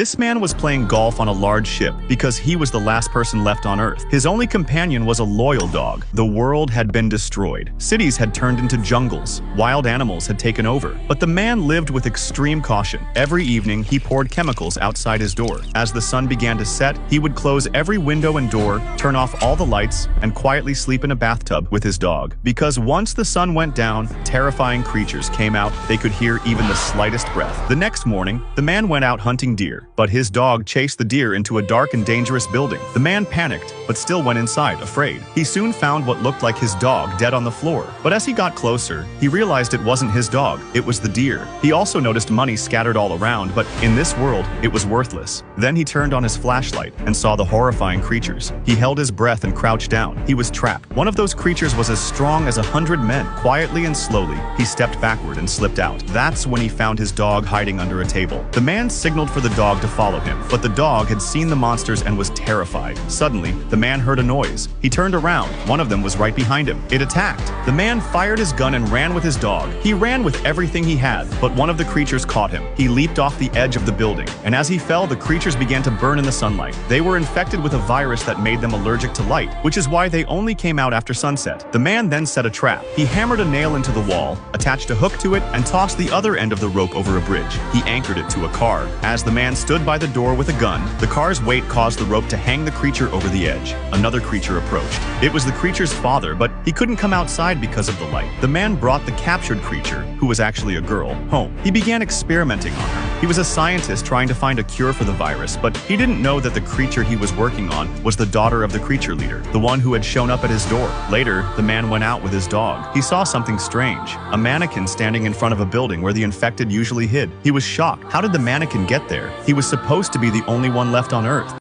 This man was playing golf on a large ship because he was the last person left on Earth. His only companion was a loyal dog. The world had been destroyed. Cities had turned into jungles. Wild animals had taken over. But the man lived with extreme caution. Every evening, he poured chemicals outside his door. As the sun began to set, he would close every window and door, turn off all the lights, and quietly sleep in a bathtub with his dog. Because once the sun went down, terrifying creatures came out. They could hear even the slightest breath. The next morning, the man went out hunting deer. But his dog chased the deer into a dark and dangerous building. The man panicked, but still went inside, afraid. He soon found what looked like his dog dead on the floor. But as he got closer, he realized it wasn't his dog, it was the deer. He also noticed money scattered all around, but in this world, it was worthless. Then he turned on his flashlight and saw the horrifying creatures. He held his breath and crouched down. He was trapped. One of those creatures was as strong as 100 men. Quietly and slowly, he stepped backward and slipped out. That's when he found his dog hiding under a table. The man signaled for the dog to follow him, but the dog had seen the monsters and was terrified. Suddenly, the man heard a noise. He turned around. One of them was right behind him. It attacked. The man fired his gun and ran with his dog. He ran with everything he had, but one of the creatures caught him. He leaped off the edge of the building, and as he fell, the creatures began to burn in the sunlight. They were infected with a virus that made them allergic to light, which is why they only came out after sunset. The man then set a trap. He hammered a nail into the wall, attached a hook to it, and tossed the other end of the rope over a bridge. He anchored it to a car. As the man stood by the door with a gun, the car's weight caused the rope to hang the creature over the edge. Another creature approached. It was the creature's father, but he couldn't come outside because of the light. The man brought the captured creature, who was actually a girl, home. He began experimenting on her. He was a scientist trying to find a cure for the virus, but he didn't know that the creature he was working on was the daughter of the creature leader, the one who had shown up at his door. Later, the man went out with his dog. He saw something strange, a mannequin standing in front of a building where the infected usually hid. He was shocked. How did the mannequin get there? He was supposed to be the only one left on Earth.